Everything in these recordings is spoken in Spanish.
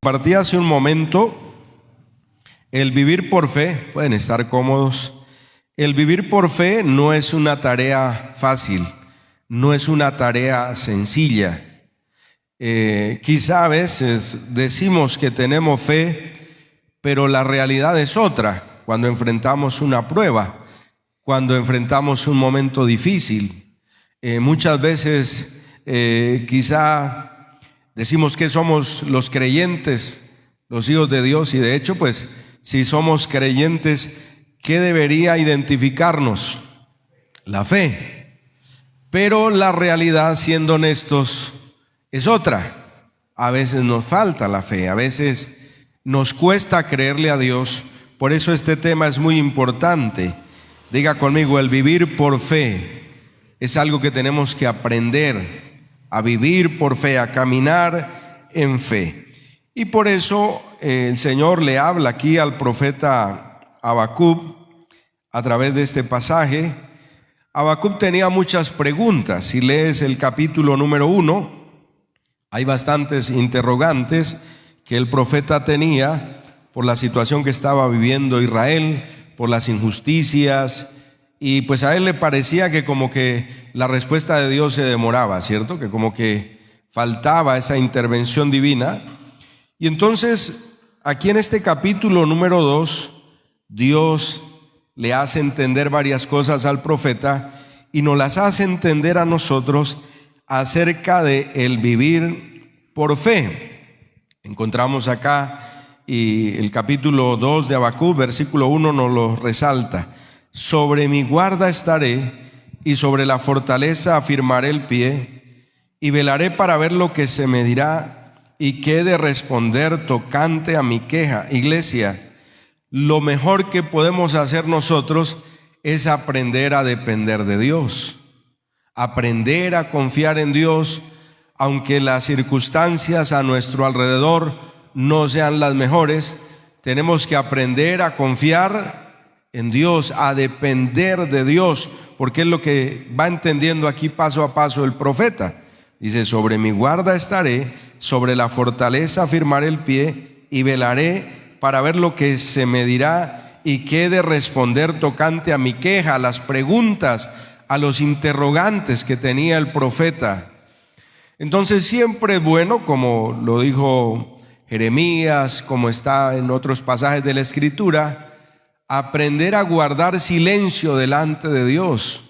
Compartí hace un momento el vivir por fe. Pueden estar cómodos. El vivir por fe no es una tarea fácil, no es una tarea sencilla. Quizá a veces decimos que tenemos fe, pero la realidad es otra. Cuando enfrentamos una prueba, cuando enfrentamos un momento difícil, muchas veces quizá decimos que somos los creyentes, los hijos de Dios, y de hecho, pues, si somos creyentes, ¿qué debería identificarnos? La fe. Pero la realidad, siendo honestos, es otra. A veces nos falta la fe, a veces nos cuesta creerle a Dios. Por eso este tema es muy importante. Diga conmigo, el vivir por fe es algo que tenemos que aprender a vivir por fe, a caminar en fe. Y por eso el Señor le habla aquí al profeta Habacuc a través de este pasaje. Habacuc tenía muchas preguntas. Si lees el capítulo número 1, hay bastantes interrogantes que el profeta tenía por la situación que estaba viviendo Israel, por las injusticias, y pues a él le parecía que como que la respuesta de Dios se demoraba, ¿cierto? Que como que faltaba esa intervención divina. Y entonces, aquí en este capítulo número 2, Dios le hace entender varias cosas al profeta y nos las hace entender a nosotros acerca de el vivir por fe. Encontramos acá, y el capítulo 2 de Habacuc, versículo 1 nos lo resalta: sobre mi guarda estaré, y sobre la fortaleza afirmaré el pie, y velaré para ver lo que se me dirá, y qué he de responder tocante a mi queja. Iglesia, lo mejor que podemos hacer nosotros es aprender a depender de Dios, aprender a confiar en Dios, aunque las circunstancias a nuestro alrededor no sean las mejores. Tenemos que aprender a confiar en Dios, a depender de Dios, porque es lo que va entendiendo aquí paso a paso el profeta. Dice: sobre mi guarda estaré, sobre la fortaleza afirmaré el pie, y velaré para ver lo que se me dirá, y qué he de responder tocante a mi queja, a las preguntas, a los interrogantes que tenía el profeta. Entonces siempre es bueno, como lo dijo Jeremías, como está en otros pasajes de la Escritura, aprender a guardar silencio delante de Dios,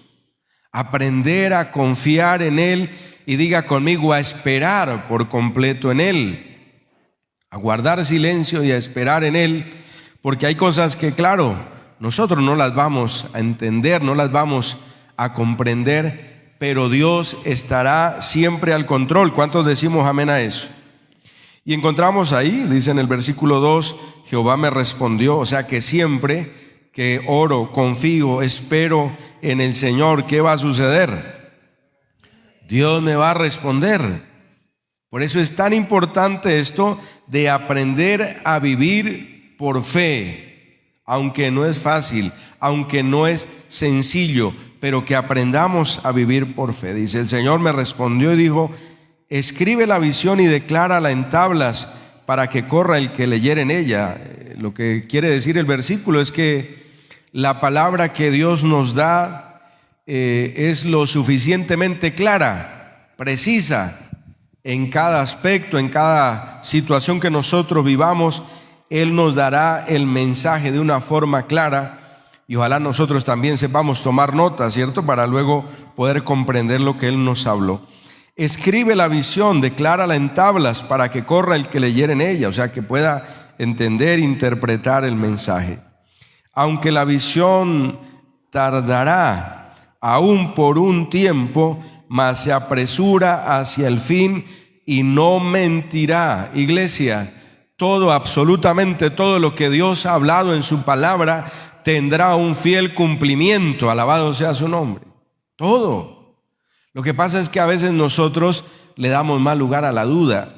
aprender a confiar en Él, y diga conmigo, a esperar por completo en Él, a guardar silencio y a esperar en Él, porque hay cosas que, claro, nosotros no las vamos a entender, no las vamos a comprender, pero Dios estará siempre al control. ¿Cuántos decimos amén a eso? Y encontramos ahí, dice en el versículo 2, Jehová me respondió. O sea que siempre que oro, confío, espero en el Señor, ¿qué va a suceder? Dios me va a responder. Por eso es tan importante esto de aprender a vivir por fe, aunque no es fácil, aunque no es sencillo, pero que aprendamos a vivir por fe. Dice: el Señor me respondió y dijo: escribe la visión y declárala en tablas para que corra el que leyere en ella. Lo que quiere decir el versículo es que la palabra que Dios nos da es lo suficientemente clara, precisa, en cada aspecto, en cada situación que nosotros vivamos. Él nos dará el mensaje de una forma clara, y ojalá nosotros también sepamos tomar nota, ¿cierto? Para luego poder comprender lo que Él nos habló. Escribe la visión, declárala en tablas para que corra el que leyere en ella, o sea, que pueda entender, interpretar el mensaje. Aunque la visión tardará aún por un tiempo, mas se apresura hacia el fin y no mentirá. Iglesia, todo, absolutamente todo lo que Dios ha hablado en su palabra tendrá un fiel cumplimiento, alabado sea su nombre. Todo. Lo que pasa es que a veces nosotros le damos más lugar a la duda,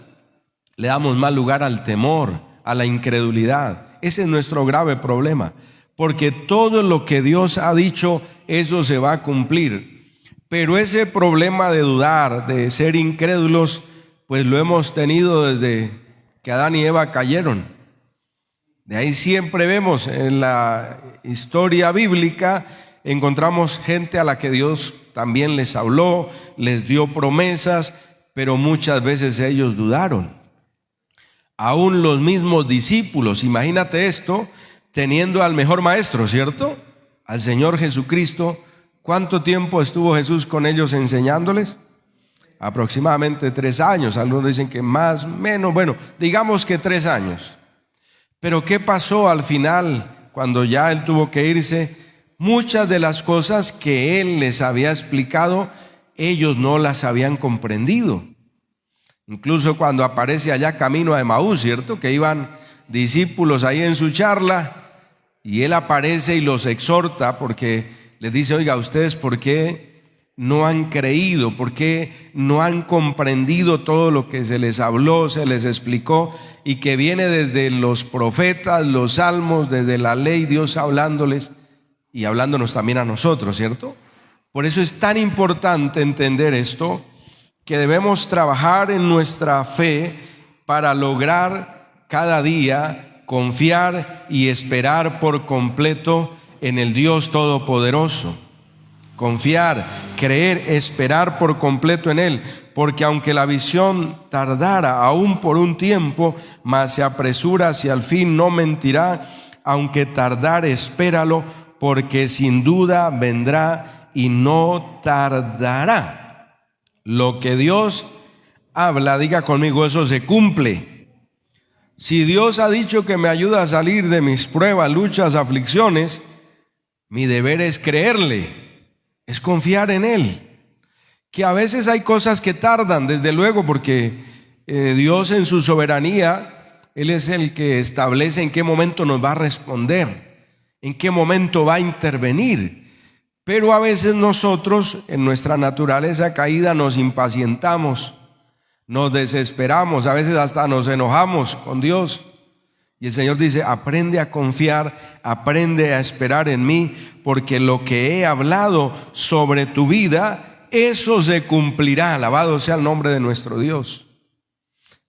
le damos más lugar al temor, a la incredulidad. Ese es nuestro grave problema, porque todo lo que Dios ha dicho, eso se va a cumplir. Pero ese problema de dudar, de ser incrédulos, pues lo hemos tenido desde que Adán y Eva cayeron. De ahí siempre vemos en la historia bíblica, encontramos gente a la que Dios también les habló, les dio promesas, pero muchas veces ellos dudaron. Aún los mismos discípulos, imagínate esto, teniendo al mejor maestro, ¿cierto? Al Señor Jesucristo. ¿Cuánto tiempo estuvo Jesús con ellos enseñándoles? Aproximadamente 3 años. Algunos dicen que más, menos, bueno, digamos que 3 años. Pero ¿qué pasó al final cuando ya Él tuvo que irse? Muchas de las cosas que Él les había explicado, ellos no las habían comprendido. Incluso cuando aparece allá camino a Emaús, ¿cierto? Que iban discípulos ahí en su charla y Él aparece y los exhorta porque les dice, oiga, ¿ustedes por qué no han creído? ¿Por qué no han comprendido todo lo que se les habló, se les explicó y que viene desde los profetas, los salmos, desde la ley, Dios hablándoles y hablándonos también a nosotros, ¿cierto? Por eso es tan importante entender esto, que debemos trabajar en nuestra fe para lograr cada día confiar y esperar por completo en el Dios Todopoderoso. Confiar, creer, esperar por completo en Él, porque aunque la visión tardara aún por un tiempo, mas se apresura hacia el fin, no mentirá, aunque tardare, espéralo, porque sin duda vendrá y no tardará. Lo que Dios habla, diga conmigo, eso se cumple. Si Dios ha dicho que me ayuda a salir de mis pruebas, luchas, aflicciones, mi deber es creerle, es confiar en Él. Que a veces hay cosas que tardan, desde luego, porque Dios en su soberanía, Él es el que establece en qué momento nos va a responder, en qué momento va a intervenir. Pero a veces nosotros en nuestra naturaleza caída nos impacientamos, nos desesperamos, a veces hasta nos enojamos con Dios. Y el Señor dice, aprende a confiar, aprende a esperar en mí, porque lo que he hablado sobre tu vida, eso se cumplirá. Alabado sea el nombre de nuestro Dios.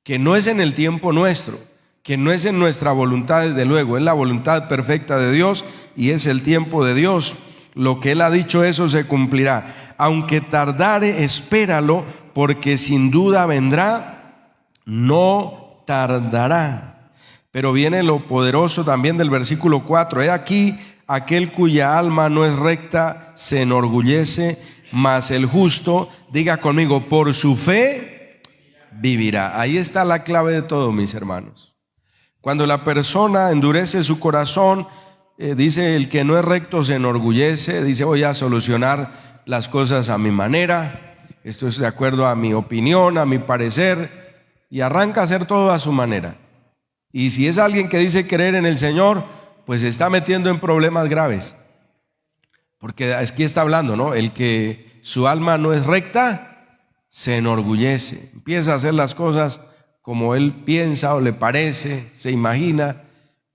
Que no es en el tiempo nuestro, que no es en nuestra voluntad, desde luego, es la voluntad perfecta de Dios y es el tiempo de Dios. Lo que Él ha dicho, eso se cumplirá. Aunque tardare, espéralo, porque sin duda vendrá, no tardará. Pero viene lo poderoso también del versículo 4. He aquí, aquel cuya alma no es recta se enorgullece, mas el justo, diga conmigo, por su fe vivirá. Ahí está la clave de todo, mis hermanos. Cuando la persona endurece su corazón, dice, el que no es recto se enorgullece, dice, voy a solucionar las cosas a mi manera, esto es de acuerdo a mi opinión, a mi parecer, y arranca a hacer todo a su manera. Y si es alguien que dice creer en el Señor, pues se está metiendo en problemas graves, porque aquí está hablando, ¿no? El que su alma no es recta se enorgullece, empieza a hacer las cosas como él piensa o le parece, se imagina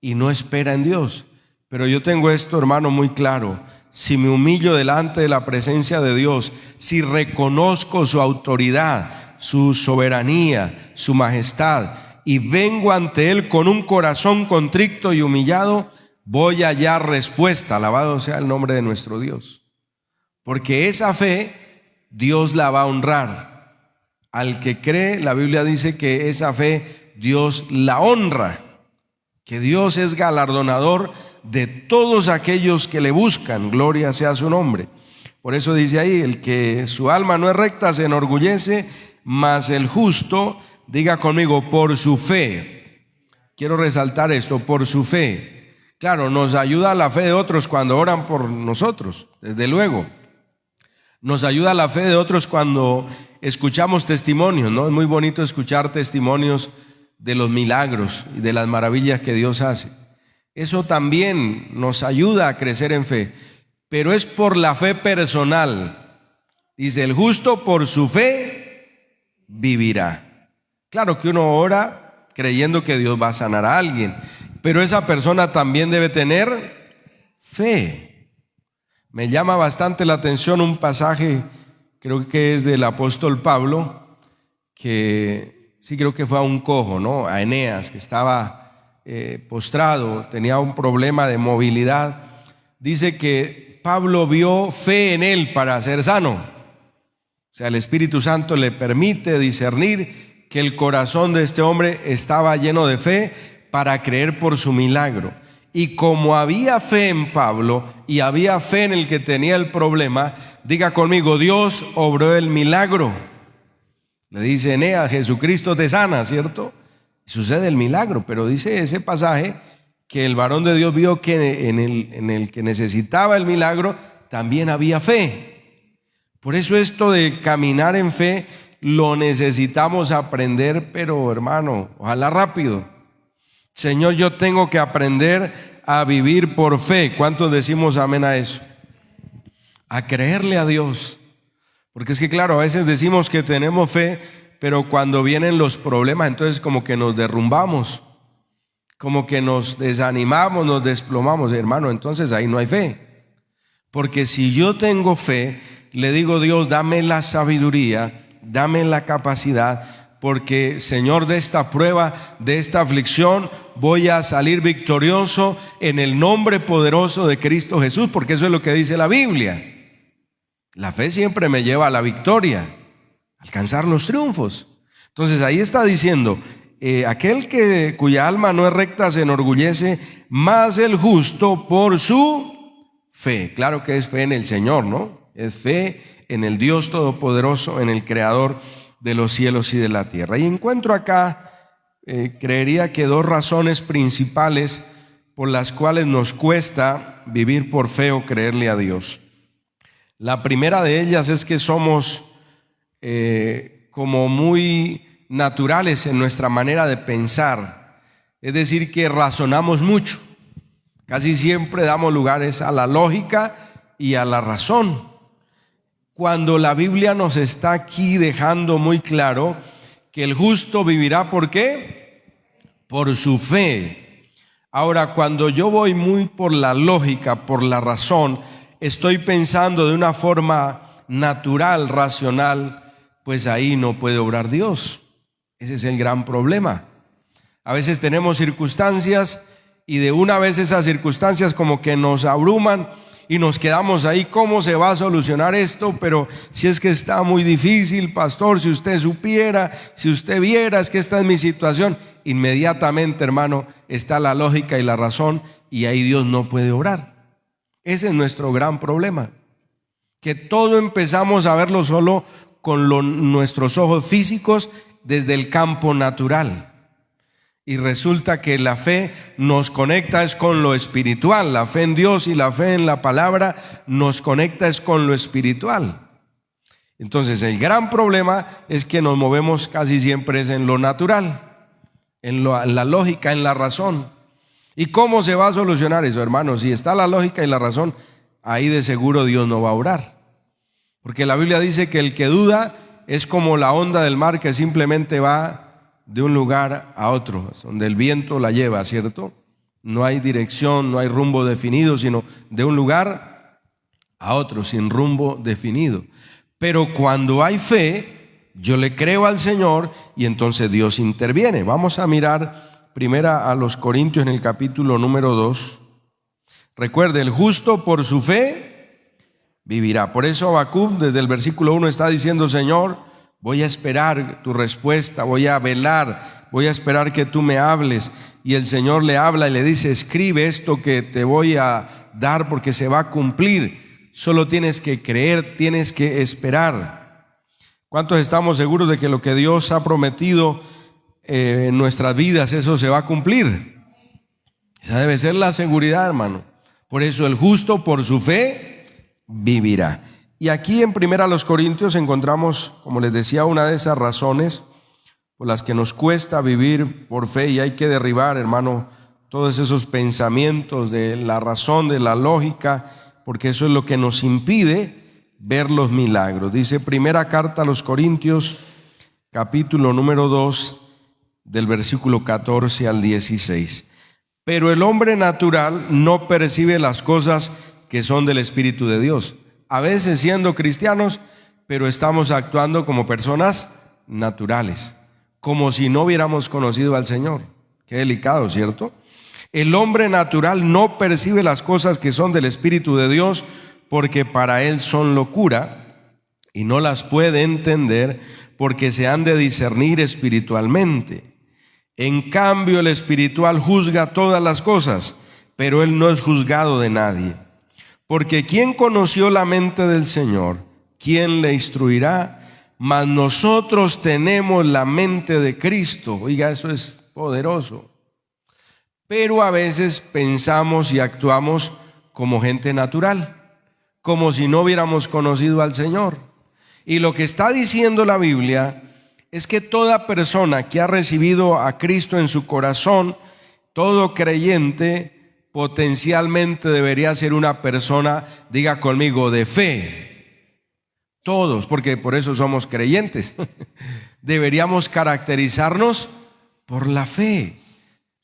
y no espera en Dios. Pero yo tengo esto, hermano, muy claro. Si me humillo delante de la presencia de Dios, si reconozco su autoridad, su soberanía, su majestad, y vengo ante Él con un corazón contrito y humillado, voy a hallar respuesta. Alabado sea el nombre de nuestro Dios. Porque esa fe, Dios la va a honrar. Al que cree, la Biblia dice que esa fe, Dios la honra. Que Dios es galardonador de todos aquellos que le buscan, gloria sea su nombre. Por eso dice ahí, el que su alma no es recta se enorgullece, mas el justo, diga conmigo, por su fe. Quiero resaltar esto, por su fe. Claro, nos ayuda la fe de otros cuando oran por nosotros, desde luego. Nos ayuda la fe de otros cuando escuchamos testimonios, ¿no? Es muy bonito escuchar testimonios de los milagros y de las maravillas que Dios hace. Eso también nos ayuda a crecer en fe, pero es por la fe personal. Dice, el justo por su fe vivirá. Claro que uno ora creyendo que Dios va a sanar a alguien, pero esa persona también debe tener fe. Me llama bastante la atención un pasaje, creo que es del apóstol Pablo, que sí creo que fue a un cojo, ¿no? A Eneas, que estaba postrado, tenía un problema de movilidad. Dice que Pablo vio fe en él para ser sano. O sea, el Espíritu Santo le permite discernir que el corazón de este hombre estaba lleno de fe para creer por su milagro. Y como había fe en Pablo y había fe en el que tenía el problema, diga conmigo, Dios obró el milagro. Le dice Eneas, Jesucristo te sana, ¿cierto? Sucede el milagro, pero dice ese pasaje que el varón de Dios vio que en el que necesitaba el milagro también había fe. Por eso esto de caminar en fe lo necesitamos aprender, pero hermano, ojalá rápido. Señor, yo tengo que aprender a vivir por fe. ¿Cuántos decimos amén a eso? A creerle a Dios. Porque es que claro, a veces decimos que tenemos fe, pero cuando vienen los problemas, entonces como que nos derrumbamos, como que nos desanimamos, nos desplomamos, hermano, entonces ahí no hay fe. Porque si yo tengo fe, le digo, Dios, dame la sabiduría, dame la capacidad, porque Señor, de esta prueba, de esta aflicción, voy a salir victorioso en el nombre poderoso de Cristo Jesús, porque eso es lo que dice la Biblia. La fe siempre me lleva a la victoria, a alcanzar los triunfos. Entonces ahí está diciendo, aquel cuya alma no es recta se enorgullece, mas el justo por su fe. Claro que es fe en el Señor, ¿no? Es fe en el Dios Todopoderoso, en el Creador de los cielos y de la tierra. Y encuentro acá, creería que dos razones principales por las cuales nos cuesta vivir por fe o creerle a Dios. La primera de ellas es que somos como muy naturales en nuestra manera de pensar, es decir, que razonamos mucho. Casi siempre damos lugares a la lógica y a la razón, cuando la Biblia nos está aquí dejando muy claro que el justo vivirá, ¿por qué? Por su fe. Ahora, cuando yo voy muy por la lógica, por la razón, estoy pensando de una forma natural, racional, pues ahí no puede obrar Dios. Ese es el gran problema. A veces tenemos circunstancias y de una vez esas circunstancias como que nos abruman y nos quedamos ahí. ¿Cómo se va a solucionar esto? Pero si es que está muy difícil, pastor, si usted supiera, si usted viera, es que esta es mi situación. Inmediatamente, hermano, está la lógica y la razón y ahí Dios no puede obrar. Ese es nuestro gran problema, que todo empezamos a verlo solo con nuestros ojos físicos desde el campo natural. Y resulta que la fe nos conecta es con lo espiritual. La fe en Dios y la fe en la palabra nos conecta es con lo espiritual. Entonces el gran problema es que nos movemos casi siempre es en lo natural, en la lógica, en la razón. ¿Y cómo se va a solucionar eso, hermanos? Si está la lógica y la razón, ahí de seguro Dios no va a obrar. Porque la Biblia dice que el que duda es como la onda del mar que simplemente va de un lugar a otro, donde el viento la lleva, ¿cierto? No hay dirección, no hay rumbo definido, sino de un lugar a otro, sin rumbo definido. Pero cuando hay fe, yo le creo al Señor y entonces Dios interviene. Vamos a mirar primera a los Corintios en el capítulo número 2. Recuerde, el justo por su fe vivirá. Por eso Habacuc desde el versículo 1 está diciendo, Señor, voy a esperar tu respuesta, voy a velar, voy a esperar que tú me hables. Y el Señor le habla y le dice, escribe esto que te voy a dar porque se va a cumplir. Solo tienes que creer, tienes que esperar. ¿Cuántos estamos seguros de que lo que Dios ha prometido en nuestras vidas, eso se va a cumplir? Esa debe ser la seguridad, hermano. Por eso el justo por su fe vivirá. Y aquí en 1 Corintios encontramos, como les decía, una de esas razones por las que nos cuesta vivir por fe y hay que derribar, hermano, todos esos pensamientos de la razón, de la lógica, porque eso es lo que nos impide ver los milagros. Dice primera carta a los Corintios, capítulo número 2, del versículo 14 al 16. Pero el hombre natural no percibe las cosas que son del Espíritu de Dios. A veces siendo cristianos, pero estamos actuando como personas naturales, como si no hubiéramos conocido al Señor. Qué delicado, ¿cierto? El hombre natural no percibe las cosas que son del Espíritu de Dios, porque para él son locura y no las puede entender, porque se han de discernir espiritualmente. En cambio, el espiritual juzga todas las cosas, pero él no es juzgado de nadie. Porque ¿quién conoció la mente del Señor? ¿Quién le instruirá? Mas nosotros tenemos la mente de Cristo. Oiga, eso es poderoso. Pero a veces pensamos y actuamos como gente natural, como si no hubiéramos conocido al Señor. Y lo que está diciendo la Biblia es que toda persona que ha recibido a Cristo en su corazón, todo creyente, potencialmente debería ser una persona, diga conmigo, de fe. Todos, porque por eso somos creyentes. Deberíamos caracterizarnos por la fe.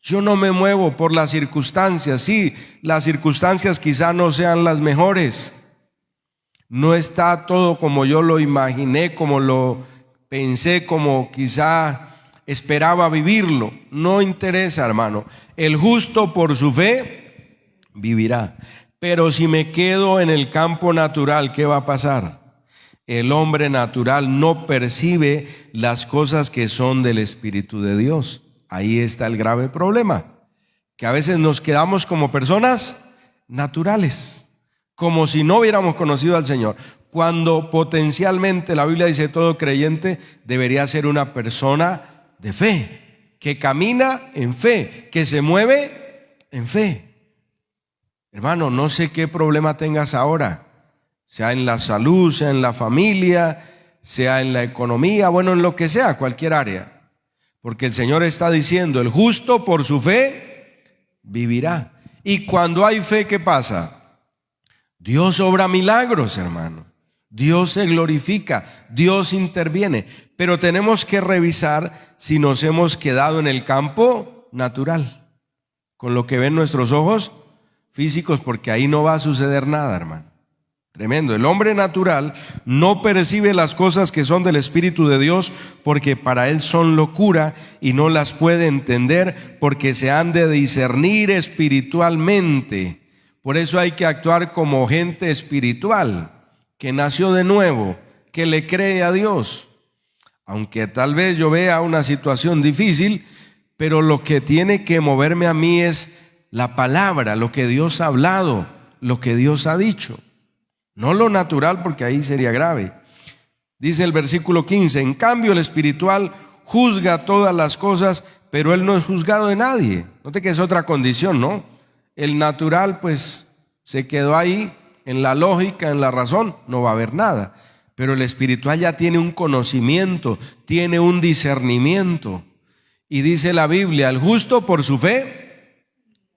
Yo no me muevo por las circunstancias. Sí, las circunstancias quizá no sean las mejores. No está todo como yo lo imaginé, como lo pensé, como quizá esperaba vivirlo. No interesa, hermano. El justo por su fe vivirá. Pero si me quedo en el campo natural, ¿qué va a pasar? El hombre natural no percibe las cosas que son del Espíritu de Dios. Ahí está el grave problema, que a veces nos quedamos como personas naturales, como si no hubiéramos conocido al Señor, cuando potencialmente la Biblia dice todo creyente debería ser una persona de fe, que camina en fe, que se mueve en fe. Hermano, no sé qué problema tengas ahora, sea en la salud, sea en la familia, sea en la economía, bueno, en lo que sea, cualquier área. Porque el Señor está diciendo, el justo por su fe vivirá. Y cuando hay fe, ¿qué pasa? Dios obra milagros, hermano. Dios se glorifica, Dios interviene. Pero tenemos que revisar si nos hemos quedado en el campo natural, con lo que ven nuestros ojos físicos, porque ahí no va a suceder nada, hermano. Tremendo. El hombre natural no percibe las cosas que son del Espíritu de Dios, porque para él son locura y no las puede entender, porque se han de discernir espiritualmente. Por eso hay que actuar como gente espiritual, que nació de nuevo, que le cree a Dios. Aunque tal vez yo vea una situación difícil, pero lo que tiene que moverme a mí es la palabra, lo que Dios ha hablado, lo que Dios ha dicho. No lo natural, porque ahí sería grave. Dice el versículo 15, en cambio el espiritual juzga todas las cosas, pero él no es juzgado de nadie. Note que es otra condición, ¿no? El natural pues se quedó ahí en la lógica, en la razón, no va a haber nada. Pero el espiritual ya tiene un conocimiento, tiene un discernimiento. Y dice la Biblia, el justo por su fe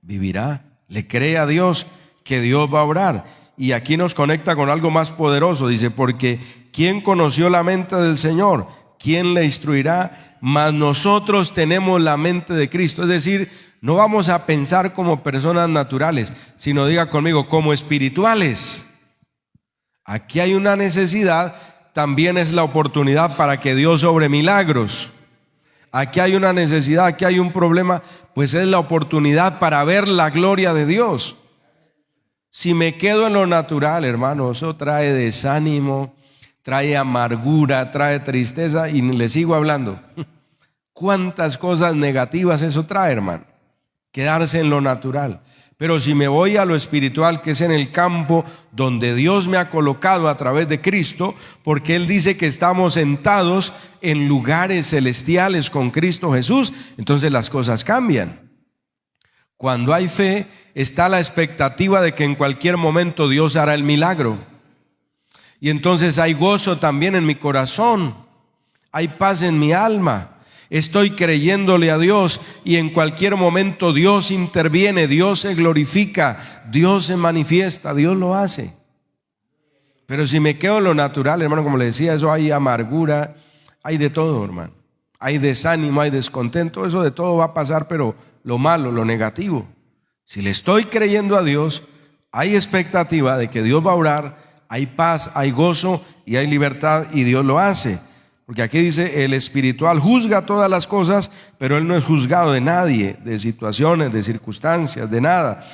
vivirá. Le cree a Dios que Dios va a obrar. Y aquí nos conecta con algo más poderoso. Dice, porque ¿quién conoció la mente del Señor? ¿Quién le instruirá? Mas nosotros tenemos la mente de Cristo. Es decir, no vamos a pensar como personas naturales, sino diga conmigo, como espirituales. Aquí hay una necesidad, también es la oportunidad para que Dios obre milagros. Aquí hay una necesidad, aquí hay un problema, pues es la oportunidad para ver la gloria de Dios. Si me quedo en lo natural, hermano, eso trae desánimo, trae amargura, trae tristeza y le sigo hablando. ¿Cuántas cosas negativas eso trae, hermano? Quedarse en lo natural. Pero si me voy a lo espiritual, que es en el campo donde Dios me ha colocado a través de Cristo, porque Él dice que estamos sentados en lugares celestiales con Cristo Jesús, entonces las cosas cambian. Cuando hay fe, está la expectativa de que en cualquier momento Dios hará el milagro. Y entonces hay gozo también en mi corazón, hay paz en mi alma. estoy creyéndole a Dios y en cualquier momento Dios interviene, Dios se glorifica, Dios se manifiesta, Dios lo hace. Pero si me quedo en lo natural, hermano, como le decía, eso hay amargura, hay de todo, hermano. Hay desánimo, hay descontento, eso de todo va a pasar, pero lo malo, lo negativo. Si le estoy creyendo a Dios, hay expectativa de que Dios va a obrar, hay paz, hay gozo y hay libertad y Dios lo hace. Porque aquí dice, el espiritual juzga todas las cosas, pero él no es juzgado de nadie, de situaciones, de circunstancias, de nada.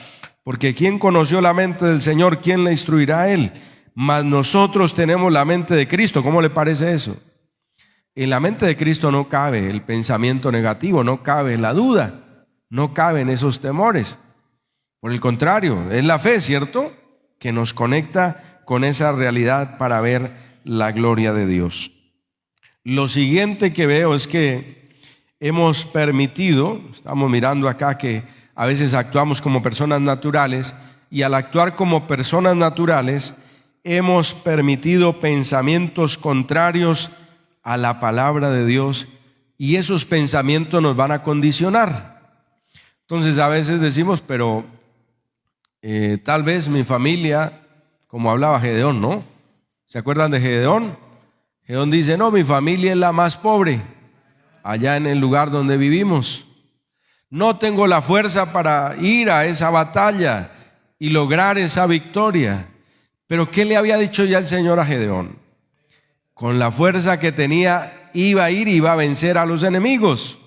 Porque ¿quién conoció la mente del Señor? ¿Quién le instruirá a él? Mas nosotros tenemos la mente de Cristo. ¿Cómo le parece eso? En la mente de Cristo no cabe el pensamiento negativo, no cabe la duda, no caben esos temores. Por el contrario, es la fe, ¿cierto?, que nos conecta con esa realidad para ver la gloria de Dios. Lo siguiente que veo es que hemos permitido, estamos mirando acá que a veces actuamos como personas naturales, y al actuar como personas naturales hemos permitido pensamientos contrarios a la palabra de Dios, y esos pensamientos nos van a condicionar. Entonces a veces decimos, pero tal vez mi familia, como hablaba Gedeón, ¿no? ¿Se acuerdan de Gedeón? Gedeón dice, no, mi familia es la más pobre allá en el lugar donde vivimos. No tengo la fuerza para ir a esa batalla y lograr esa victoria. Pero ¿qué le había dicho ya el Señor a Gedeón? Con la fuerza que tenía iba a ir y iba a vencer a los enemigos.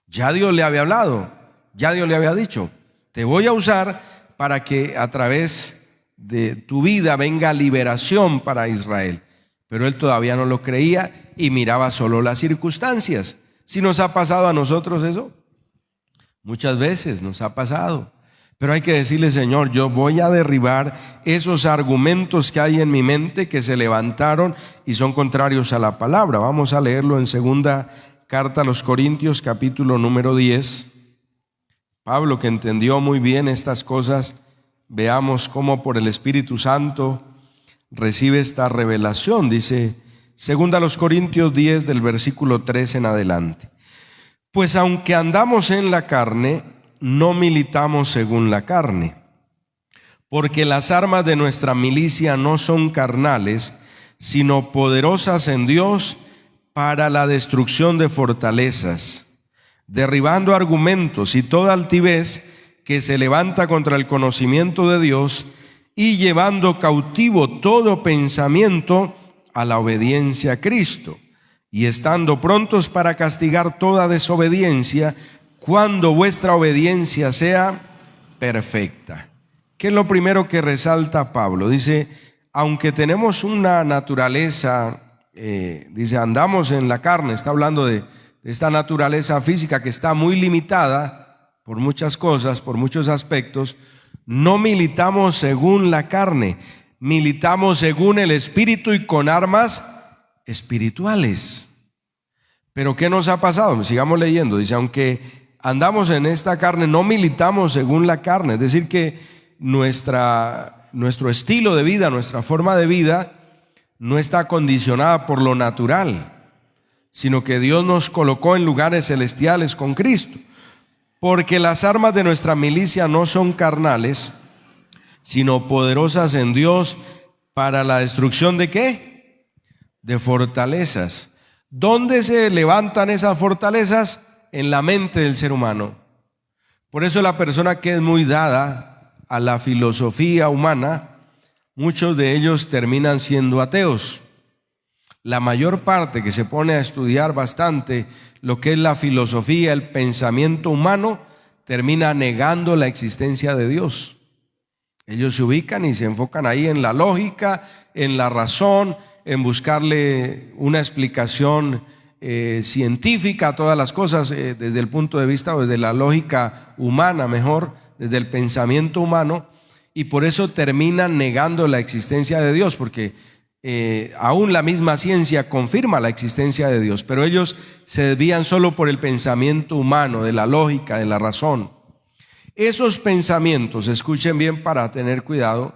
Ya Dios le había hablado, ya Dios le había dicho, te voy a usar para que a través de tu vida venga liberación para Israel. Pero él todavía no lo creía y miraba solo las circunstancias. ¿Sí nos ha pasado a nosotros eso? Muchas veces nos ha pasado. Pero hay que decirle, Señor, yo voy a derribar esos argumentos que hay en mi mente que se levantaron y son contrarios a la palabra. Vamos a leerlo en segunda carta a los Corintios, capítulo número 10. Pablo, que entendió muy bien estas cosas, veamos cómo por el Espíritu Santo recibe esta revelación. Dice, segunda a los Corintios 10, del versículo 3 en adelante. Pues aunque andamos en la carne, no militamos según la carne, porque las armas de nuestra milicia no son carnales, sino poderosas en Dios para la destrucción de fortalezas, derribando argumentos y toda altivez que se levanta contra el conocimiento de Dios, y llevando cautivo todo pensamiento a la obediencia a Cristo, y estando prontos para castigar toda desobediencia cuando vuestra obediencia sea perfecta. ¿Qué es lo primero que resalta Pablo? Dice, aunque tenemos una naturaleza, dice, andamos en la carne, está hablando de esta naturaleza física que está muy limitada por muchas cosas, por muchos aspectos, no militamos según la carne, militamos según el Espíritu y con armas espirituales. ¿Pero qué nos ha pasado? Sigamos leyendo. Dice, aunque andamos en esta carne, no militamos según la carne. Es decir que nuestro estilo de vida, nuestra forma de vida no está condicionada por lo natural, sino que Dios nos colocó en lugares celestiales con Cristo. Porque las armas de nuestra milicia no son carnales, sino poderosas en Dios para la destrucción ¿de qué? De fortalezas. ¿Dónde se levantan esas fortalezas? En la mente del ser humano. Por eso la persona que es muy dada a la filosofía humana, muchos de ellos terminan siendo ateos. La mayor parte que se pone a estudiar bastante lo que es la filosofía, el pensamiento humano, termina negando la existencia de Dios. Ellos se ubican y se enfocan ahí en la lógica, en la razón, en buscarle una explicación científica a todas las cosas, desde el punto de vista o desde la lógica humana, mejor, desde el pensamiento humano, y por eso terminan negando la existencia de Dios, porque aún la misma ciencia confirma la existencia de Dios, pero ellos se desvían solo por el pensamiento humano, de la lógica, de la razón. Esos pensamientos, escuchen bien para tener cuidado,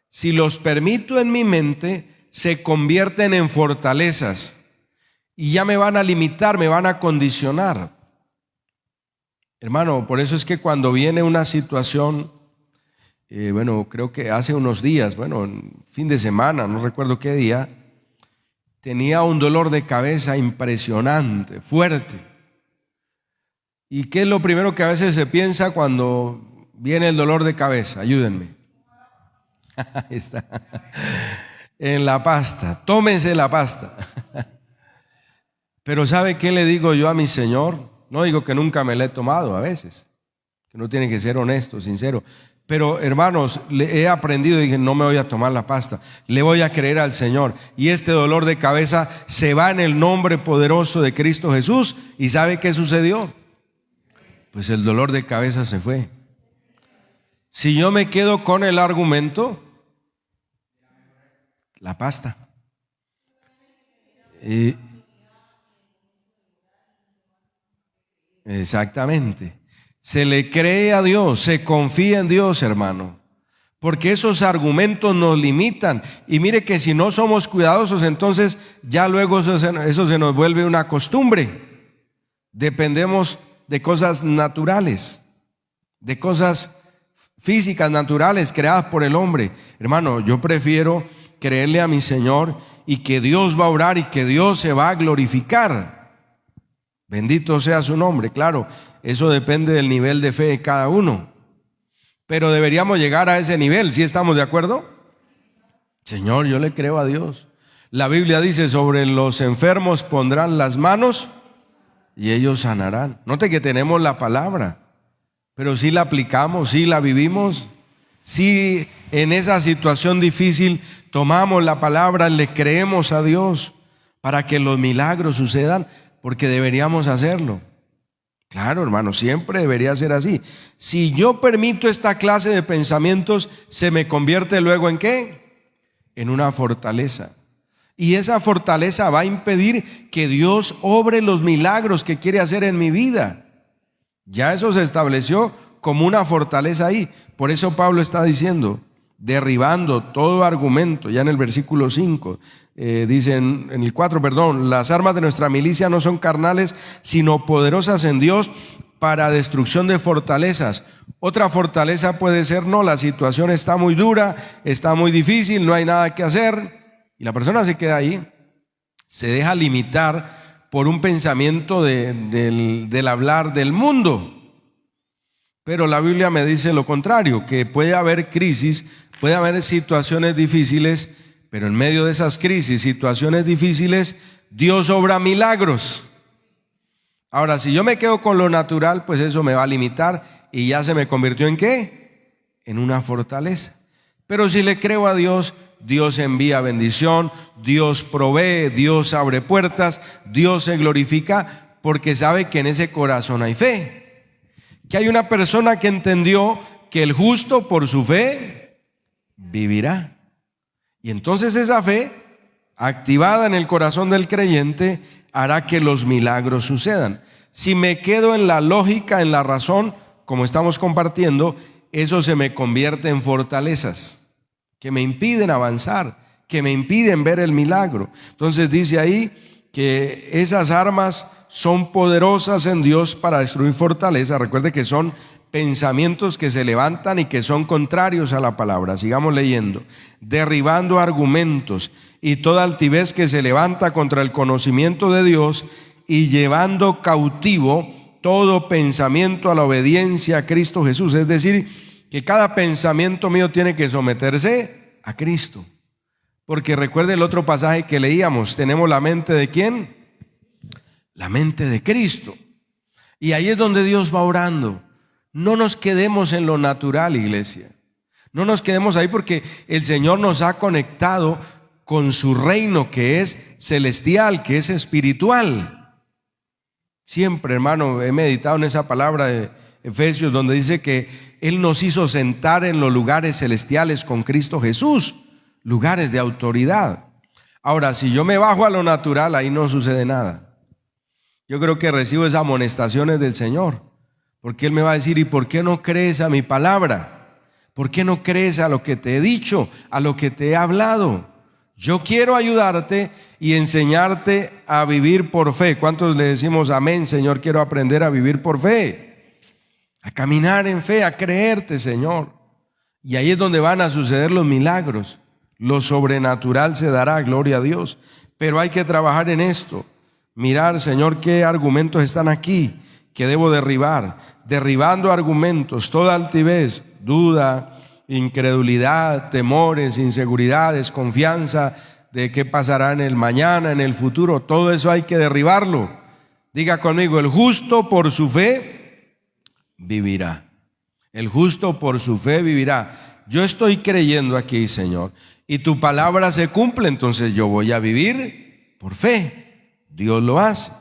si los permito en mi mente, se convierten en fortalezas. y ya me van a limitar, me van a condicionar. Hermano, por eso es que cuando viene una situación, creo que hace unos días, fin de semana, no recuerdo qué día, tenía un dolor de cabeza impresionante, fuerte. ¿Y qué es lo primero que a veces se piensa cuando viene el dolor de cabeza? Ayúdenme. Ahí está. En la pasta. Tómense la pasta. Pero ¿sabe qué le digo yo a mi Señor? No digo que nunca me la he tomado a veces, que no tiene que ser honesto, sincero. Pero hermanos, he aprendido y dije, no me voy a tomar la pasta, le voy a creer al Señor. Y este dolor de cabeza se va en el nombre poderoso de Cristo Jesús. ¿Y sabe qué sucedió? Pues el dolor de cabeza se fue. Si yo me quedo con el argumento, la pasta. Exactamente. Se le cree a Dios, se confía en Dios, hermano, porque esos argumentos nos limitan. Y mire que si no somos cuidadosos, entonces ya luego eso se nos vuelve una costumbre. Dependemos de cosas naturales, de cosas físicas naturales creadas por el hombre. Hermano, yo prefiero creerle a mi Señor y que Dios va a orar y que Dios se va a glorificar. Bendito sea su nombre. Claro, eso depende del nivel de fe de cada uno, pero deberíamos llegar a ese nivel. ¿Sí estamos de acuerdo? Señor, yo le creo a Dios. La Biblia dice, sobre los enfermos pondrán las manos y ellos sanarán. Note que tenemos la palabra, pero si la aplicamos, si la vivimos, si en esa situación difícil tomamos la palabra, le creemos a Dios para que los milagros sucedan, porque deberíamos hacerlo. Claro, hermano, siempre debería ser así. Si yo permito esta clase de pensamientos, se me convierte luego ¿en qué? En una fortaleza. Y esa fortaleza va a impedir que Dios obre los milagros que quiere hacer en mi vida. Ya eso se estableció como una fortaleza ahí. Por eso Pablo está diciendo, derribando todo argumento, ya en el versículo 5, dice en el 4, las armas de nuestra milicia no son carnales, sino poderosas en Dios para destrucción de fortalezas. Otra fortaleza puede ser, no, la situación está muy dura, está muy difícil, no hay nada que hacer, y la persona se queda ahí, se deja limitar por un pensamiento del hablar del mundo. Pero la Biblia me dice lo contrario, que puede haber crisis, puede haber situaciones difíciles, pero en medio de esas crisis, situaciones difíciles, Dios obra milagros. Ahora, si yo me quedo con lo natural, pues eso me va a limitar y ya se me convirtió ¿en qué? En una fortaleza. Pero si le creo a Dios, Dios envía bendición, Dios provee, Dios abre puertas, Dios se glorifica, porque sabe que en ese corazón hay fe. Que hay una persona que entendió que el justo por su fe vivirá. Y entonces esa fe, activada en el corazón del creyente, hará que los milagros sucedan. Si me quedo en la lógica, en la razón, como estamos compartiendo, eso se me convierte en fortalezas que me impiden avanzar, que me impiden ver el milagro. Entonces dice ahí que esas armas son poderosas en Dios para destruir fortaleza. Recuerde que son pensamientos que se levantan y que son contrarios a la palabra. Sigamos leyendo. Derribando argumentos y toda altivez que se levanta contra el conocimiento de Dios, y llevando cautivo todo pensamiento a la obediencia a Cristo Jesús. Es decir, que cada pensamiento mío tiene que someterse a Cristo. Porque recuerde el otro pasaje que leíamos, tenemos la mente ¿de quién? La mente de Cristo. Y ahí es donde Dios va orando. No nos quedemos en lo natural, iglesia. No nos quedemos ahí, porque el Señor nos ha conectado con su reino, que es celestial, que es espiritual. Siempre, hermano, he meditado en esa palabra de Efesios, donde dice que Él nos hizo sentar en los lugares celestiales con Cristo Jesús, lugares de autoridad. Ahora, si yo me bajo a lo natural, ahí no sucede nada. Yo creo que recibo esas amonestaciones del Señor, porque Él me va a decir: ¿y por qué no crees a mi palabra? ¿Por qué no crees a lo que te he dicho, a lo que te he hablado? Yo quiero ayudarte y enseñarte a vivir por fe. ¿Cuántos le decimos amén, Señor? Quiero aprender a vivir por fe, a caminar en fe, a creerte, Señor. Y ahí es donde van a suceder los milagros. Lo sobrenatural se dará, gloria a Dios. Pero hay que trabajar en esto. Mirar, Señor, qué argumentos están aquí que debo derribar. Derribando argumentos, toda altivez, duda, incredulidad, temores, inseguridades, confianza de qué pasará en el mañana, en el futuro. Todo eso hay que derribarlo. Diga conmigo: el justo por su fe vivirá. El justo por su fe vivirá. Yo estoy creyendo aquí, Señor, y tu palabra se cumple, entonces yo voy a vivir por fe. Dios lo hace.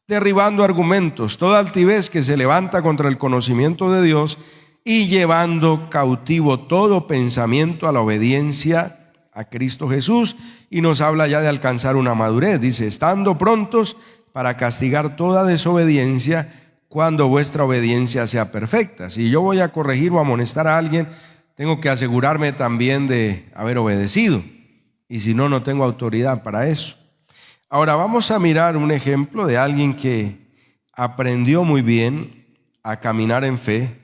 Derribando argumentos, toda altivez que se levanta contra el conocimiento de Dios, y llevando cautivo todo pensamiento a la obediencia a Cristo Jesús. Y nos habla ya de alcanzar una madurez. Dice: estando prontos para castigar toda desobediencia cuando vuestra obediencia sea perfecta. Si yo voy a corregir o amonestar a alguien, tengo que asegurarme también de haber obedecido. Y si no, no tengo autoridad para eso. Ahora vamos a mirar un ejemplo de alguien que aprendió muy bien a caminar en fe.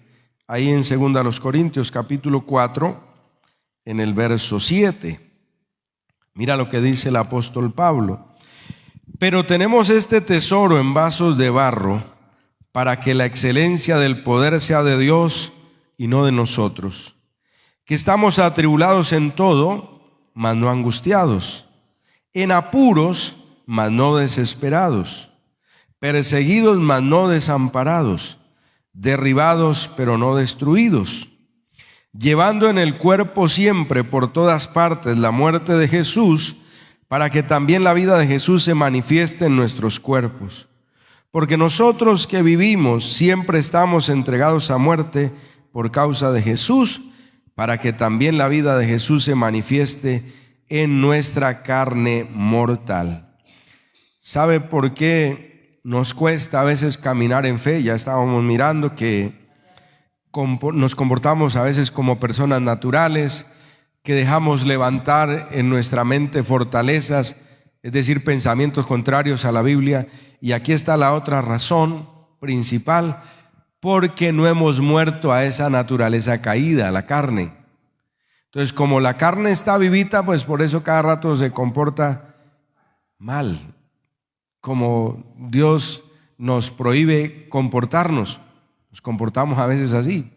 Ahí en 2 Corintios capítulo 4, en el verso 7. Mira lo que dice el apóstol Pablo. Pero tenemos este tesoro en vasos de barro, para que la excelencia del poder sea de Dios y no de nosotros. Que estamos atribulados en todo, mas no angustiados. En apuros, mas no desesperados. Perseguidos, mas no desamparados. Derribados, pero no destruidos, llevando en el cuerpo siempre por todas partes la muerte de Jesús, para que también la vida de Jesús se manifieste en nuestros cuerpos. Porque nosotros que vivimos siempre estamos entregados a muerte por causa de Jesús, para que también la vida de Jesús se manifieste en nuestra carne mortal. ¿Sabe por qué nos cuesta a veces caminar en fe? Ya estábamos mirando que nos comportamos a veces como personas naturales, que dejamos levantar en nuestra mente fortalezas, es decir, pensamientos contrarios a la Biblia. Y aquí está la otra razón principal: porque no hemos muerto a esa naturaleza caída, la carne. Entonces, como la carne está vivita, pues por eso cada rato se comporta mal, como Dios nos prohíbe comportarnos. Nos comportamos a veces así.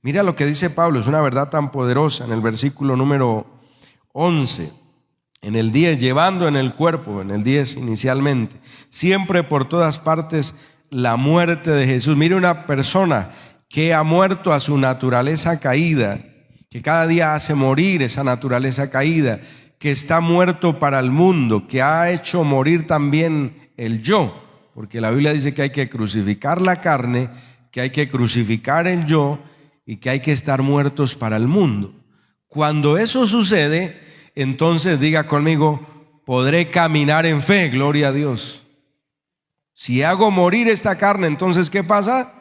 Mira lo que dice Pablo, es una verdad tan poderosa en el versículo número 11, en el 10, llevando en el cuerpo, en el 10 inicialmente, siempre por todas partes la muerte de Jesús. Mire, una persona que ha muerto a su naturaleza caída, que cada día hace morir esa naturaleza caída, que está muerto para el mundo, que ha hecho morir también el yo, porque la Biblia dice que hay que crucificar la carne, que hay que crucificar el yo y que hay que estar muertos para el mundo. Cuando eso sucede, entonces diga conmigo: podré caminar en fe, gloria a Dios. Si hago morir esta carne, entonces ¿qué pasa?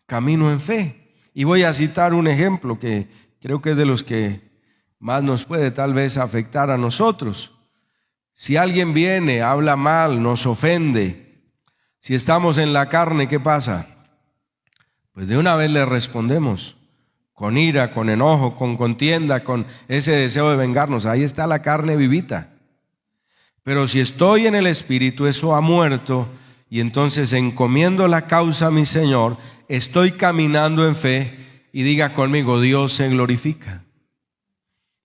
Camino en fe. Y voy a citar un ejemplo que creo que es de los que más nos puede tal vez afectar a nosotros. Si alguien viene, habla mal, nos ofende, si estamos en la carne, ¿qué pasa? Pues de una vez le respondemos con ira, con enojo, con contienda, con ese deseo de vengarnos. Ahí está la carne vivita. Pero si estoy en el Espíritu, eso ha muerto, y entonces encomiendo la causa a mi Señor, estoy caminando en fe, y diga conmigo: Dios se glorifica.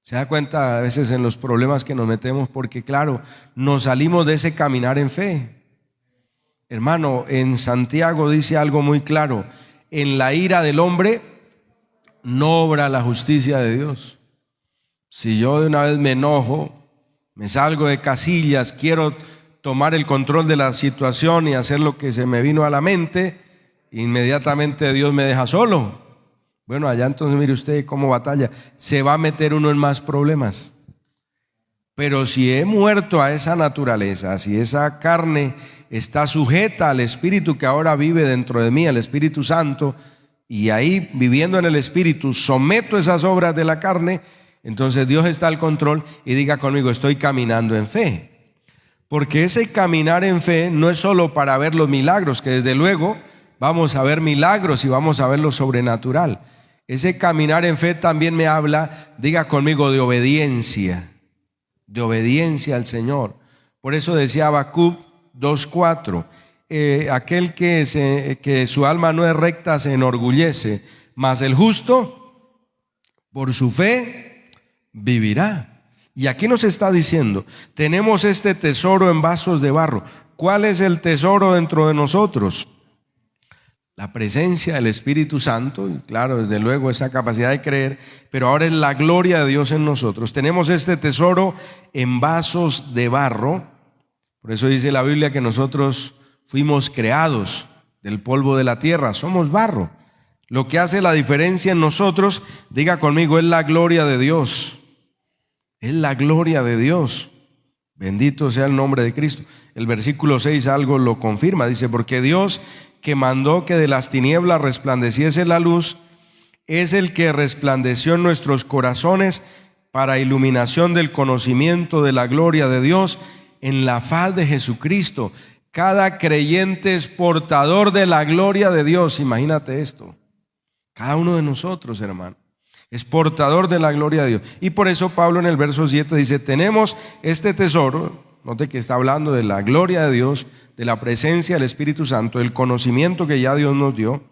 ¿Se da cuenta a veces en los problemas que nos metemos? Porque claro, nos salimos de ese caminar en fe. Hermano, en Santiago dice algo muy claro: en la ira del hombre no obra la justicia de Dios. Si yo de una vez me enojo, me salgo de casillas, quiero tomar el control de la situación y hacer lo que se me vino a la mente, inmediatamente Dios me deja solo. Bueno, allá entonces mire usted cómo batalla. Se va a meter uno en más problemas. Pero si he muerto a esa naturaleza, si esa carne está sujeta al Espíritu que ahora vive dentro de mí, al Espíritu Santo, y ahí viviendo en el Espíritu someto esas obras de la carne, Entonces Dios está al control y diga conmigo, estoy caminando en fe. Porque ese caminar en fe no es solo para ver los milagros, que desde luego vamos a ver milagros y vamos a ver lo sobrenatural. Ese caminar en fe también me habla, diga conmigo, de obediencia al Señor. Por eso decía Habacuc 2:4, aquel que su alma no es recta se enorgullece, mas el justo por su fe vivirá. Y aquí nos está diciendo, tenemos este tesoro en vasos de barro. ¿Cuál es el tesoro dentro de nosotros? La presencia del Espíritu Santo, y claro, desde luego esa capacidad de creer, pero ahora es la gloria de Dios en nosotros. Tenemos este tesoro en vasos de barro. Por eso dice la Biblia que nosotros fuimos creados del polvo de la tierra, somos barro. Lo que hace la diferencia en nosotros, diga conmigo, es la gloria de Dios. Es la gloria de Dios. Bendito sea el nombre de Cristo. El versículo 6 algo lo confirma, dice, porque Dios que mandó que de las tinieblas resplandeciese la luz, es el que resplandeció en nuestros corazones para iluminación del conocimiento de la gloria de Dios en la faz de Jesucristo. Cada creyente es portador de la gloria de Dios. Imagínate esto. Cada uno de nosotros, hermano, es portador de la gloria de Dios. Y por eso Pablo en el verso 7 dice, tenemos este tesoro. Note que está hablando de la gloria de Dios, de la presencia del Espíritu Santo, el conocimiento que ya Dios nos dio,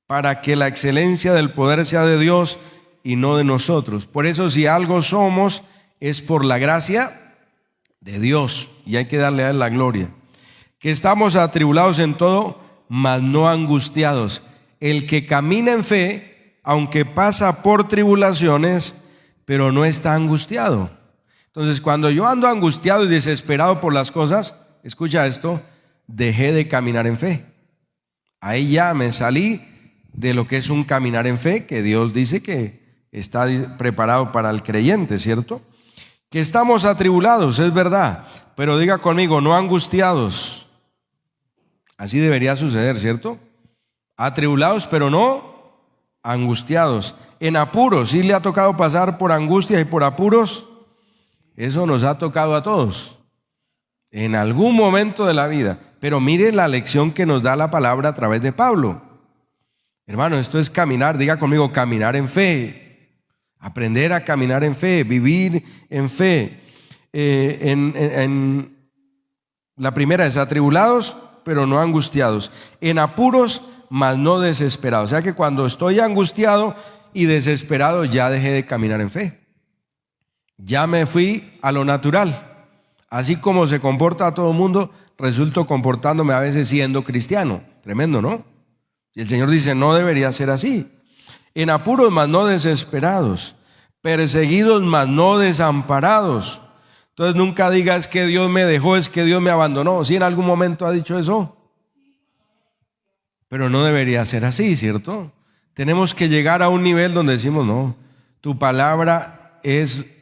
para que la excelencia del poder sea de Dios y no de nosotros. Por eso si algo somos, es por la gracia de Dios, y hay que darle a Él la gloria. Que estamos atribulados en todo, mas no angustiados. El que camina en fe, aunque pasa por tribulaciones, pero no está angustiado. Entonces, cuando yo ando angustiado y desesperado por las cosas, escucha esto, dejé de caminar en fe. Ahí ya me salí de lo que es un caminar en fe, que Dios dice que está preparado para el creyente, ¿cierto? Que estamos atribulados, es verdad, pero diga conmigo, no angustiados. Así debería suceder, ¿cierto? Atribulados, pero no angustiados. En apuros, ¿sí le ha tocado pasar por angustias y por apuros? Eso nos ha tocado a todos, en algún momento de la vida. Pero mire la lección que nos da la palabra a través de Pablo. Hermano, esto es caminar, diga conmigo, caminar en fe. Aprender a caminar en fe, vivir en fe. La primera es atribulados, pero no angustiados. En apuros, mas no desesperados. O sea que cuando estoy angustiado y desesperado, ya dejé de caminar en fe. Ya me fui a lo natural. Así como se comporta a todo el mundo, resulto comportándome a veces siendo cristiano. Tremendo, ¿no? Y el Señor dice, no debería ser así. En apuros, mas no desesperados. Perseguidos, mas no desamparados. Entonces nunca digas que Dios me dejó, es que Dios me abandonó. ¿Sí en algún momento ha dicho eso? Pero no debería ser así, ¿cierto? Tenemos que llegar a un nivel donde decimos, no, tu palabra es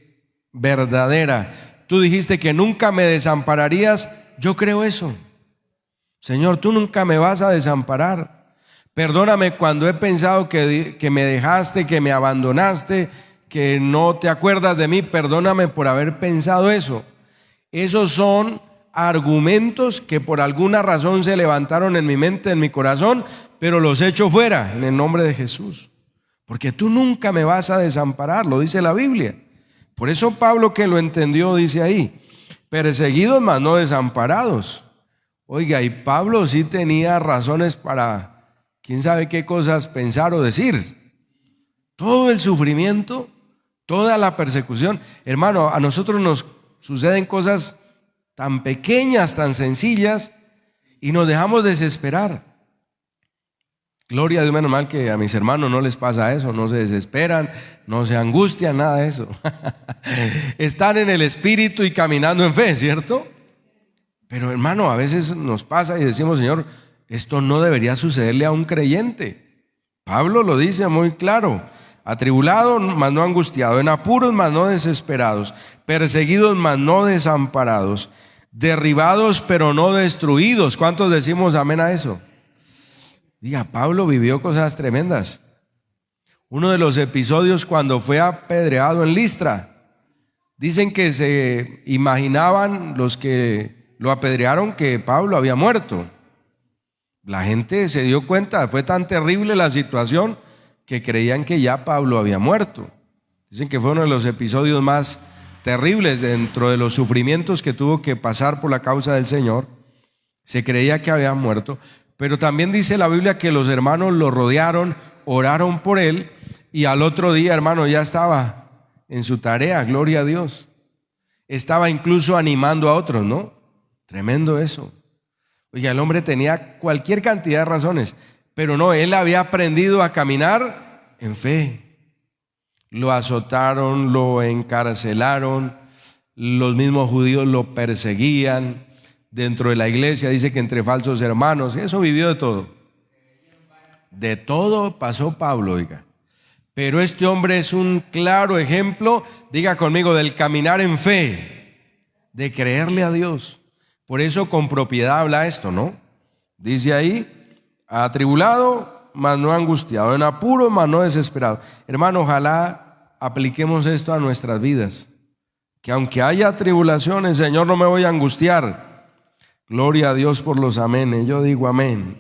verdadera. Tú dijiste que nunca me desampararías. Yo creo eso. Señor, tú nunca me vas a desamparar. Perdóname cuando he pensado que me dejaste, que me abandonaste, que no te acuerdas de mí. Perdóname por haber pensado eso. Esos son argumentos que por alguna razón se levantaron en mi mente, en mi corazón, pero los echo fuera en el nombre de Jesús. Porque tú nunca me vas a desamparar, lo dice la Biblia. Por eso Pablo, que lo entendió, dice ahí, perseguidos mas no desamparados. Oiga, y Pablo sí tenía razones para quién sabe qué cosas pensar o decir. Todo el sufrimiento, toda la persecución. Hermano, a nosotros nos suceden cosas tan pequeñas, tan sencillas, y nos dejamos desesperar. Gloria a Dios, menos mal que a mis hermanos no les pasa eso, no se desesperan, no se angustian, nada de eso. Están en el Espíritu y caminando en fe, ¿cierto? Pero hermano, a veces nos pasa y decimos, Señor, esto no debería sucederle a un creyente. Pablo lo dice muy claro, atribulado, mas no angustiado, en apuros, mas no desesperados, perseguidos, mas no desamparados, derribados, pero no destruidos. ¿Cuántos decimos amén a eso? Diga, Pablo vivió cosas tremendas. Uno de los episodios cuando fue apedreado en Listra. Dicen que se imaginaban los que lo apedrearon que Pablo había muerto. La gente se dio cuenta, fue tan terrible la situación que creían que ya Pablo había muerto. Dicen que fue uno de los episodios más terribles dentro de los sufrimientos que tuvo que pasar por la causa del Señor. Se creía que había muerto, pero también dice la Biblia que los hermanos lo rodearon, oraron por él y al otro día, hermano, ya estaba en su tarea, gloria a Dios. Estaba incluso animando a otros, ¿no? Tremendo eso. Oye, el hombre tenía cualquier cantidad de razones, pero no, él había aprendido a caminar en fe. Lo azotaron, lo encarcelaron, los mismos judíos lo perseguían. Dentro de la iglesia dice que entre falsos hermanos, eso vivió de todo. De todo pasó Pablo, oiga. Pero este hombre es un claro ejemplo, diga conmigo, del caminar en fe, de creerle a Dios. Por eso con propiedad habla esto, ¿no? Dice ahí, atribulado, mas no angustiado, en apuro, mas no desesperado. Hermano, ojalá apliquemos esto a nuestras vidas. Que aunque haya tribulaciones, Señor, no me voy a angustiar. Gloria a Dios por los amenes, yo digo amén.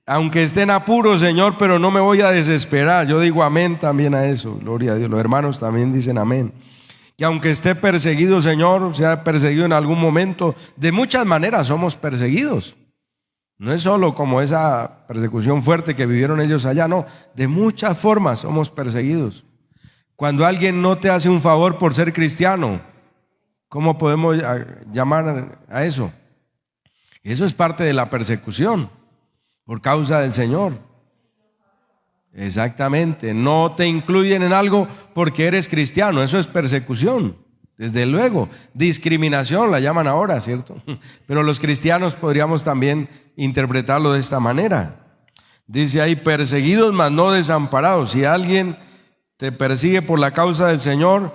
Aunque esté en apuro, Señor, pero no me voy a desesperar, yo digo amén también a eso, gloria a Dios. Los hermanos también dicen amén. Y aunque esté perseguido, Señor, sea perseguido en algún momento, de muchas maneras somos perseguidos. No es solo como esa persecución fuerte que vivieron ellos allá, no, de muchas formas somos perseguidos. Cuando alguien no te hace un favor por ser cristiano, ¿cómo podemos llamar a eso? Eso es parte de la persecución por causa del Señor. Exactamente, no te incluyen en algo porque eres cristiano, eso es persecución, desde luego. Discriminación la llaman ahora, ¿cierto? Pero los cristianos podríamos también interpretarlo de esta manera. Dice ahí, perseguidos mas no desamparados. Si alguien te persigue por la causa del Señor,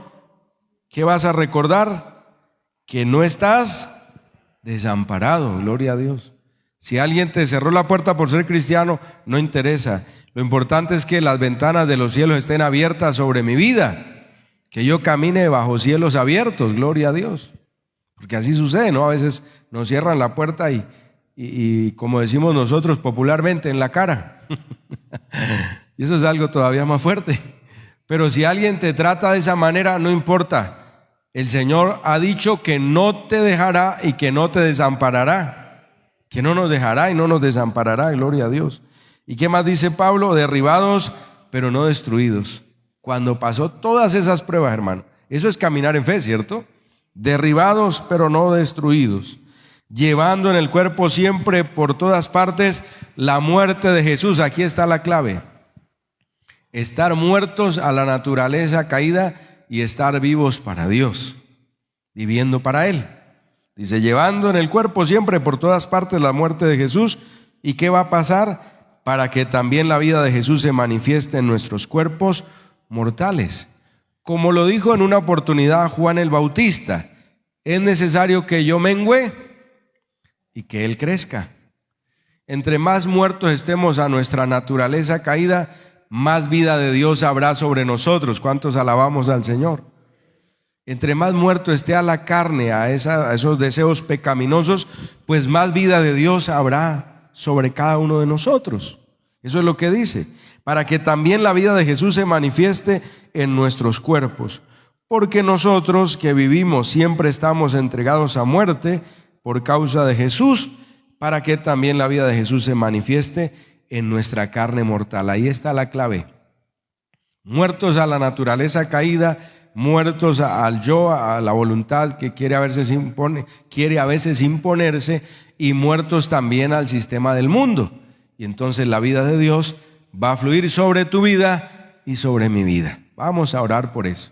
¿qué vas a recordar? Que no estás desamparado, gloria a Dios. Si alguien te cerró la puerta por ser cristiano, no interesa. Lo importante es que las ventanas de los cielos estén abiertas sobre mi vida, que yo camine bajo cielos abiertos, gloria a Dios. Porque así sucede, ¿no? A veces nos cierran la puerta y como decimos nosotros popularmente, en la cara. Y eso es algo todavía más fuerte. Pero si alguien te trata de esa manera, no importa. El Señor ha dicho que no te dejará y que no te desamparará. Que no nos dejará y no nos desamparará, gloria a Dios. ¿Y qué más dice Pablo? Derribados, pero no destruidos. Cuando pasó todas esas pruebas, hermano, eso es caminar en fe, ¿cierto? Derribados, pero no destruidos. Llevando en el cuerpo siempre, por todas partes, la muerte de Jesús. Aquí está la clave. Estar muertos a la naturaleza caída y estar vivos para Dios, viviendo para Él. Dice, llevando en el cuerpo siempre, por todas partes, la muerte de Jesús. ¿Y qué va a pasar? Para que también la vida de Jesús se manifieste en nuestros cuerpos mortales. Como lo dijo en una oportunidad Juan el Bautista, es necesario que yo mengüe y que Él crezca. Entre más muertos estemos a nuestra naturaleza caída, más vida de Dios habrá sobre nosotros. ¿Cuántos alabamos al Señor? Entre más muerto esté a la carne, a esos deseos pecaminosos, pues más vida de Dios habrá sobre cada uno de nosotros. Eso es lo que dice, para que también la vida de Jesús se manifieste en nuestros cuerpos, porque nosotros que vivimos siempre estamos entregados a muerte por causa de Jesús, para que también la vida de Jesús se manifieste en nuestra carne mortal. Ahí está la clave. Muertos a la naturaleza caída, muertos al yo, a la voluntad que quiere a veces imponerse, y muertos también al sistema del mundo. Y entonces la vida de Dios va a fluir sobre tu vida y sobre mi vida. Vamos a orar por eso.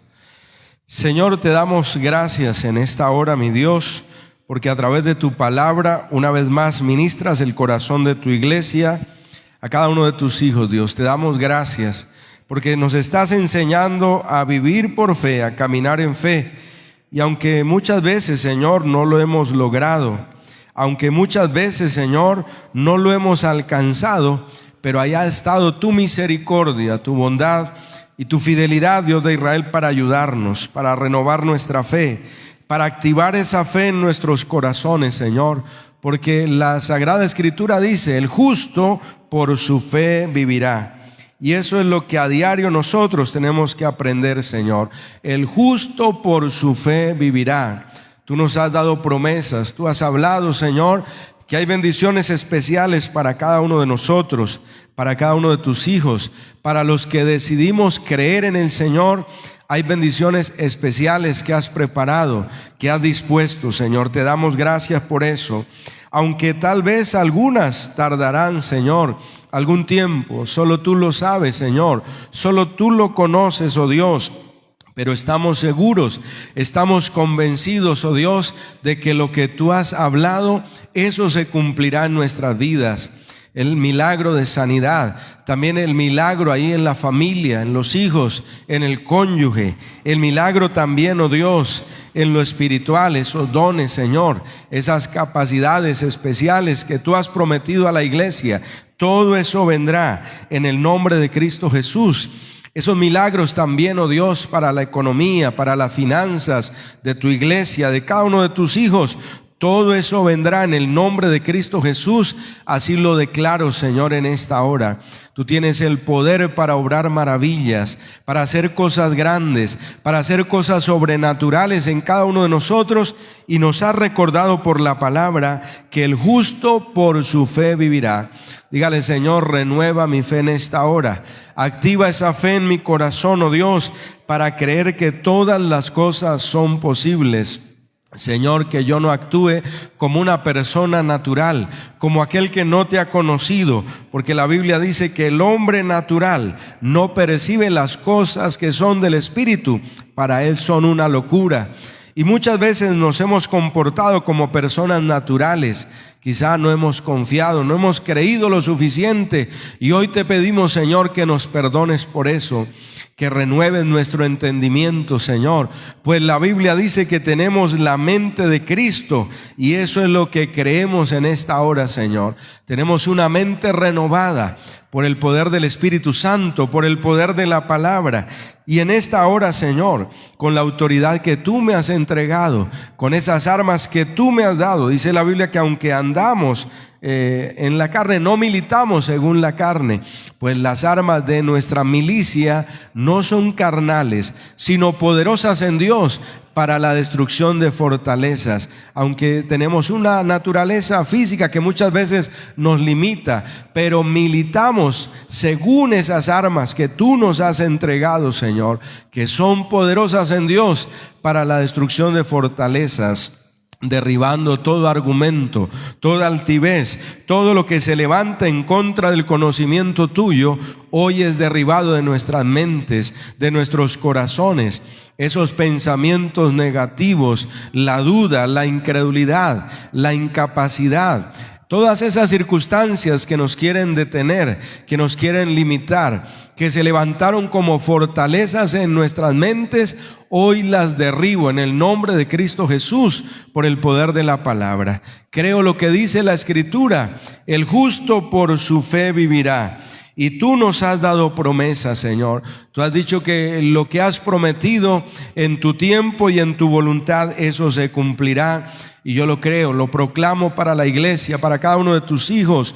Señor, te damos gracias en esta hora, mi Dios, porque a través de tu palabra una vez más ministras el corazón de tu iglesia a cada uno de tus hijos. Dios, te damos gracias porque nos estás enseñando a vivir por fe, a caminar en fe. Y aunque muchas veces, Señor, no lo hemos logrado, aunque muchas veces, Señor, no lo hemos alcanzado, pero allá ha estado tu misericordia, tu bondad y tu fidelidad, Dios de Israel, para ayudarnos, para renovar nuestra fe, para activar esa fe en nuestros corazones, Señor, porque la Sagrada Escritura dice: el justo por su fe vivirá. Y eso es lo que a diario nosotros tenemos que aprender, Señor. El justo por su fe vivirá. Tú nos has dado promesas, tú has hablado, Señor, que hay bendiciones especiales para cada uno de nosotros, para cada uno de tus hijos, para los que decidimos creer en el Señor. Hay bendiciones especiales que has preparado, que has dispuesto, Señor. Te damos gracias por eso. Aunque tal vez algunas tardarán, Señor, algún tiempo. Solo tú lo sabes, Señor. Solo tú lo conoces, oh Dios. Pero estamos seguros, estamos convencidos, oh Dios, de que lo que tú has hablado, eso se cumplirá en nuestras vidas. El milagro de sanidad, también el milagro ahí en la familia, en los hijos, en el cónyuge. El milagro también, oh Dios, en lo espiritual, esos dones, Señor, esas capacidades especiales que tú has prometido a la iglesia. Todo eso vendrá en el nombre de Cristo Jesús. Esos milagros también, oh Dios, para la economía, para las finanzas de tu iglesia, de cada uno de tus hijos. Todo eso vendrá en el nombre de Cristo Jesús. Así lo declaro, Señor, en esta hora. Tú tienes el poder para obrar maravillas, para hacer cosas grandes, para hacer cosas sobrenaturales en cada uno de nosotros, y nos has recordado por la palabra que el justo por su fe vivirá. Dígale: Señor, renueva mi fe en esta hora. Activa esa fe en mi corazón, oh Dios, para creer que todas las cosas son posibles. Señor, que yo no actúe como una persona natural, como aquel que no te ha conocido, porque la Biblia dice que el hombre natural no percibe las cosas que son del Espíritu, para él son una locura. Y muchas veces nos hemos comportado como personas naturales. Quizá no hemos confiado, no hemos creído lo suficiente, y hoy te pedimos, Señor, que nos perdones por eso, que renueves nuestro entendimiento, Señor, pues la Biblia dice que tenemos la mente de Cristo, y eso es lo que creemos en esta hora, Señor. Tenemos una mente renovada por el poder del Espíritu Santo, por el poder de la palabra. Y en esta hora, Señor, con la autoridad que tú me has entregado, con esas armas que tú me has dado, dice la Biblia que aunque andamos en la carne, no militamos según la carne, pues las armas de nuestra milicia no son carnales, sino poderosas en Dios para la destrucción de fortalezas. Aunque tenemos una naturaleza física que muchas veces nos limita, pero militamos según esas armas que tú nos has entregado, Señor, que son poderosas en Dios para la destrucción de fortalezas, derribando todo argumento, toda altivez, todo lo que se levanta en contra del conocimiento tuyo. Hoy es derribado de nuestras mentes, de nuestros corazones. Esos pensamientos negativos, la duda, la incredulidad, la incapacidad, todas esas circunstancias que nos quieren detener, que nos quieren limitar, que se levantaron como fortalezas en nuestras mentes, hoy las derribo en el nombre de Cristo Jesús por el poder de la palabra. Creo lo que dice la Escritura: el justo por su fe vivirá. Y tú nos has dado promesas, Señor. Tú has dicho que lo que has prometido en tu tiempo y en tu voluntad, eso se cumplirá. Y yo lo creo, lo proclamo para la iglesia, para cada uno de tus hijos,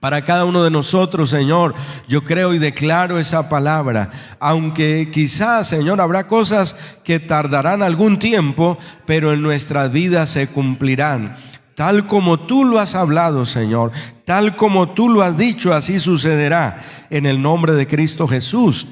para cada uno de nosotros, Señor. Yo creo y declaro esa palabra. Aunque quizás, Señor, habrá cosas que tardarán algún tiempo, pero en nuestras vidas se cumplirán. Tal como tú lo has hablado, Señor, tal como tú lo has dicho, así sucederá en el nombre de Cristo Jesús.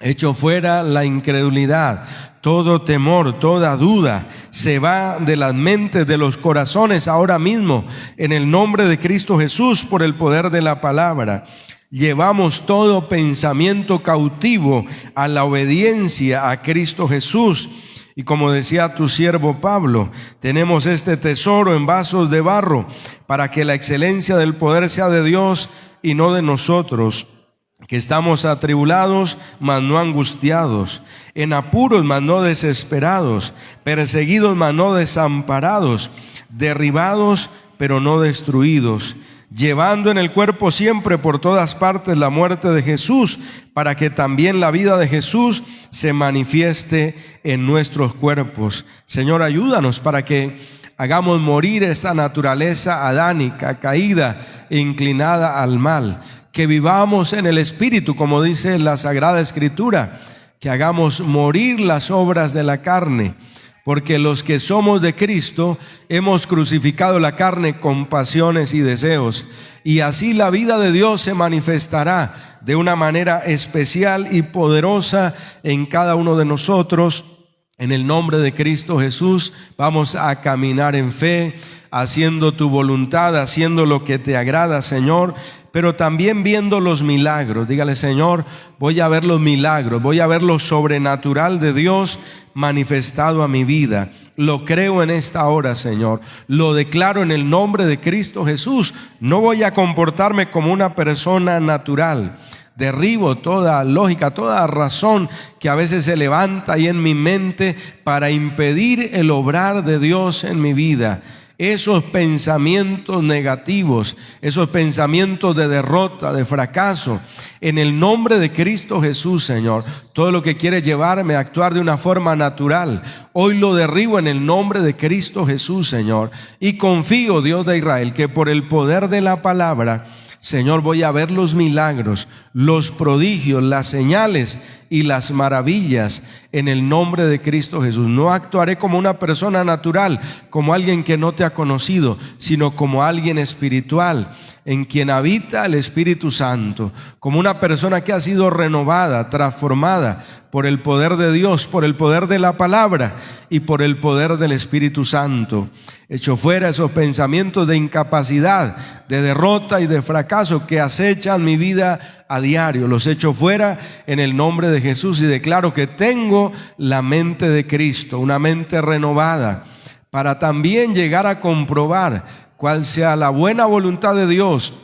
Echo fuera la incredulidad, todo temor, toda duda, se va de las mentes, de los corazones ahora mismo, en el nombre de Cristo Jesús, por el poder de la palabra. Llevamos todo pensamiento cautivo a la obediencia a Cristo Jesús. Y como decía tu siervo Pablo, tenemos este tesoro en vasos de barro, para que la excelencia del poder sea de Dios y no de nosotros, que estamos atribulados, mas no angustiados, en apuros, mas no desesperados, perseguidos, mas no desamparados, derribados, pero no destruidos, llevando en el cuerpo siempre por todas partes la muerte de Jesús, para que también la vida de Jesús se manifieste en nuestros cuerpos. Señor, ayúdanos para que hagamos morir esa naturaleza adánica, caída e inclinada al mal, que vivamos en el Espíritu, como dice la Sagrada Escritura, que hagamos morir las obras de la carne, porque los que somos de Cristo hemos crucificado la carne con pasiones y deseos, y así la vida de Dios se manifestará de una manera especial y poderosa en cada uno de nosotros. En el nombre de Cristo Jesús vamos a caminar en fe, haciendo tu voluntad, haciendo lo que te agrada, Señor, pero también viendo los milagros. Dígale: Señor, voy a ver los milagros, voy a ver lo sobrenatural de Dios manifestado a mi vida. Lo creo en esta hora, Señor. Lo declaro en el nombre de Cristo Jesús. No voy a comportarme como una persona natural. Derribo toda lógica, toda razón que a veces se levanta ahí en mi mente para impedir el obrar de Dios en mi vida. Esos pensamientos negativos, esos pensamientos de derrota, de fracaso, en el nombre de Cristo Jesús, Señor, todo lo que quiere llevarme a actuar de una forma natural, hoy lo derribo en el nombre de Cristo Jesús, Señor, y confío, Dios de Israel, que por el poder de la palabra, Señor, voy a ver los milagros, los prodigios, las señales y las maravillas en el nombre de Cristo Jesús. No actuaré como una persona natural, como alguien que no te ha conocido, sino como alguien espiritual, en quien habita el Espíritu Santo, como una persona que ha sido renovada, transformada por el poder de Dios, por el poder de la palabra y por el poder del Espíritu Santo. Echo fuera esos pensamientos de incapacidad, de derrota y de fracaso que acechan mi vida a diario. Los echo fuera en el nombre de Jesús y declaro que tengo la mente de Cristo, una mente renovada, para también llegar a comprobar cuál sea la buena voluntad de Dios,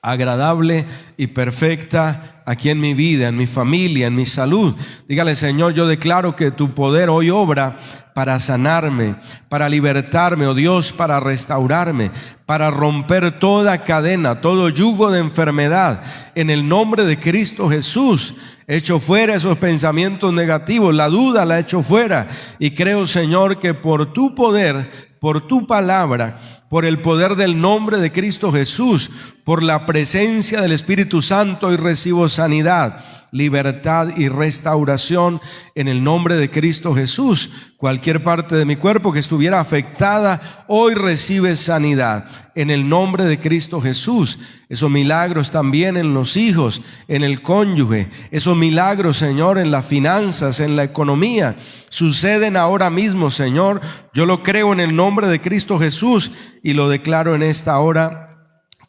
agradable y perfecta aquí en mi vida, en mi familia, en mi salud. Dígale: Señor, yo declaro que tu poder hoy obra para sanarme, para libertarme, oh Dios, para restaurarme, para romper toda cadena, todo yugo de enfermedad. En el nombre de Cristo Jesús, echo fuera esos pensamientos negativos, la duda la echo fuera, y creo, Señor, que por tu poder, por tu palabra, por el poder del nombre de Cristo Jesús, por la presencia del Espíritu Santo, y recibo sanidad, libertad y restauración en el nombre de Cristo Jesús. Cualquier parte de mi cuerpo que estuviera afectada, hoy recibe sanidad en el nombre de Cristo Jesús. Esos milagros también en los hijos, en el cónyuge, esos milagros, Señor, en las finanzas, en la economía, suceden ahora mismo, Señor. Yo lo creo en el nombre de Cristo Jesús y lo declaro en esta hora,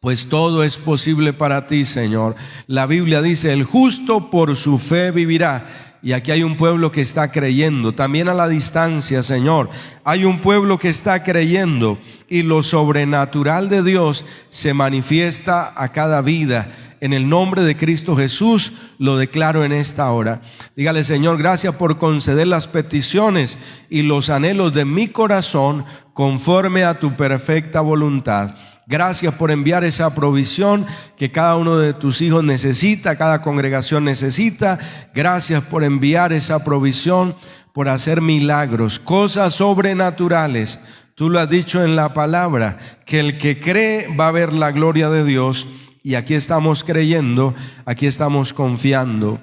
pues todo es posible para ti, Señor. La Biblia dice: el justo por su fe vivirá. Y aquí hay un pueblo que está creyendo. También a la distancia, Señor, hay un pueblo que está creyendo, y lo sobrenatural de Dios se manifiesta a cada vida. En el nombre de Cristo Jesús lo declaro en esta hora. Dígale: Señor, gracias por conceder las peticiones y los anhelos de mi corazón conforme a tu perfecta voluntad. Gracias por enviar esa provisión que cada uno de tus hijos necesita, cada congregación necesita. Gracias por enviar esa provisión, por hacer milagros, cosas sobrenaturales. Tú lo has dicho en la palabra, que el que cree va a ver la gloria de Dios. Y aquí estamos creyendo, aquí estamos confiando.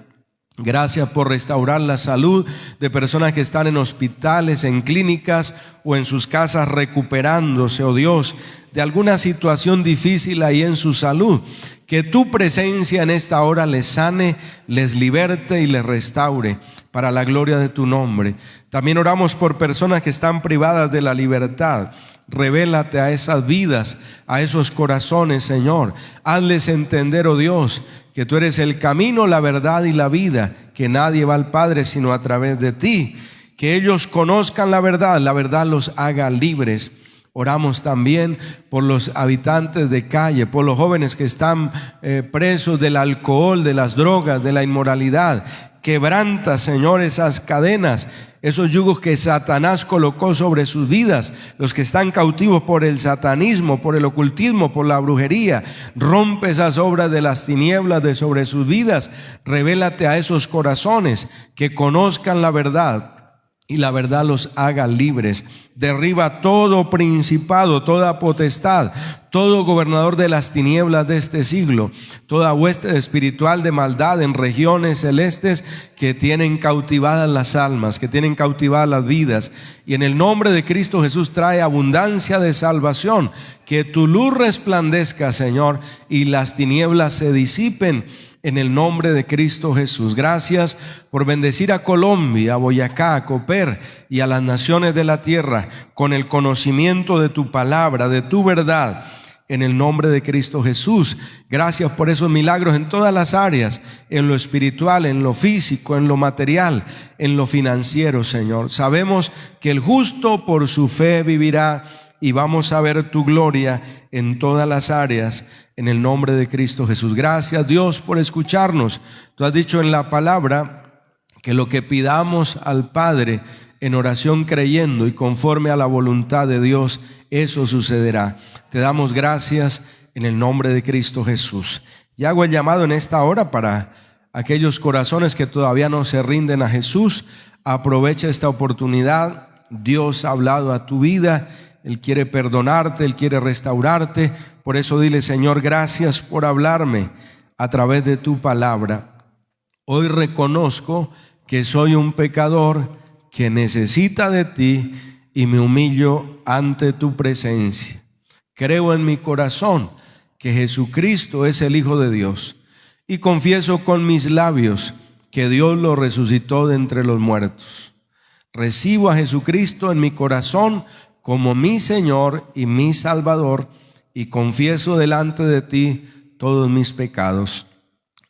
Gracias por restaurar la salud de personas que están en hospitales, en clínicas o en sus casas recuperándose, oh Dios, de alguna situación difícil ahí en su salud. Que tu presencia en esta hora les sane, les liberte y les restaure para la gloria de tu nombre. También oramos por personas que están privadas de la libertad. Revélate a esas vidas, a esos corazones, Señor. Hazles entender, oh Dios, que tú eres el camino, la verdad y la vida, que nadie va al Padre sino a través de ti. Que ellos conozcan la verdad los haga libres. Oramos también por los habitantes de calle, por los jóvenes que están presos del alcohol, de las drogas, de la inmoralidad. Quebranta, Señor, esas cadenas, esos yugos que Satanás colocó sobre sus vidas, los que están cautivos por el satanismo, por el ocultismo, por la brujería. Rompe esas obras de las tinieblas de sobre sus vidas. Revélate a esos corazones que conozcan la verdad y la verdad los haga libres. Derriba todo principado, toda potestad, todo gobernador de las tinieblas de este siglo, toda hueste espiritual de maldad en regiones celestes que tienen cautivadas las almas, que tienen cautivadas las vidas. Y en el nombre de Cristo Jesús trae abundancia de salvación. Que tu luz resplandezca, Señor, y las tinieblas se disipen en el nombre de Cristo Jesús. Gracias por bendecir a Colombia, a Boyacá, a Cooper y a las naciones de la tierra con el conocimiento de tu palabra, de tu verdad, en el nombre de Cristo Jesús. Gracias por esos milagros en todas las áreas, en lo espiritual, en lo físico, en lo material, en lo financiero, Señor. Sabemos que el justo por su fe vivirá y vamos a ver tu gloria en todas las áreas, en el nombre de Cristo Jesús. Gracias, Dios, por escucharnos. Tú has dicho en la palabra que lo que pidamos al Padre en oración creyendo y conforme a la voluntad de Dios, eso sucederá. Te damos gracias en el nombre de Cristo Jesús. Y hago el llamado en esta hora para aquellos corazones que todavía no se rinden a Jesús. Aprovecha esta oportunidad. Dios ha hablado a tu vida. Él quiere perdonarte, Él quiere restaurarte. Por eso dile: Señor, gracias por hablarme a través de tu palabra. Hoy reconozco que soy un pecador que necesita de ti y me humillo ante tu presencia. Creo en mi corazón que Jesucristo es el Hijo de Dios y confieso con mis labios que Dios lo resucitó de entre los muertos. Recibo a Jesucristo en mi corazón como mi Señor y mi Salvador, y confieso delante de ti todos mis pecados.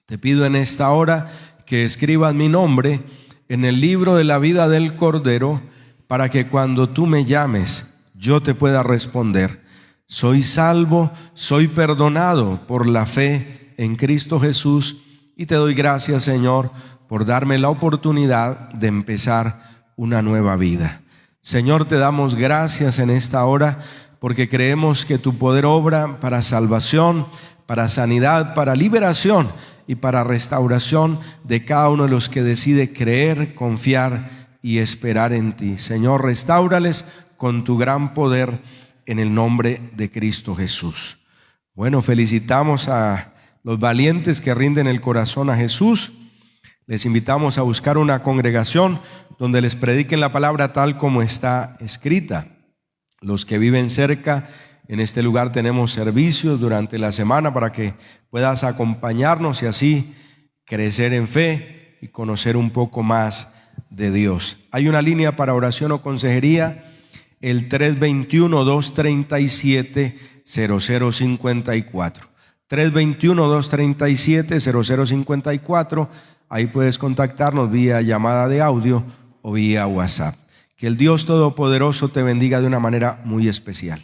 Te pido en esta hora que escribas mi nombre en el libro de la vida del Cordero, para que cuando tú me llames, yo te pueda responder. Soy salvo, soy perdonado por la fe en Cristo Jesús, y te doy gracias, Señor, por darme la oportunidad de empezar una nueva vida. Señor, te damos gracias en esta hora porque creemos que tu poder obra para salvación, para sanidad, para liberación y para restauración de cada uno de los que decide creer, confiar y esperar en ti. Señor, restáurales con tu gran poder en el nombre de Cristo Jesús. Bueno, felicitamos a los valientes que rinden el corazón a Jesús. Les invitamos a buscar una congregación donde les prediquen la palabra tal como está escrita. Los que viven cerca, en este lugar tenemos servicios durante la semana para que puedas acompañarnos y así crecer en fe y conocer un poco más de Dios. Hay una línea para oración o consejería, el 321-237-0054. 321-237-0054. Ahí puedes contactarnos vía llamada de audio o vía WhatsApp. Que el Dios Todopoderoso te bendiga de una manera muy especial.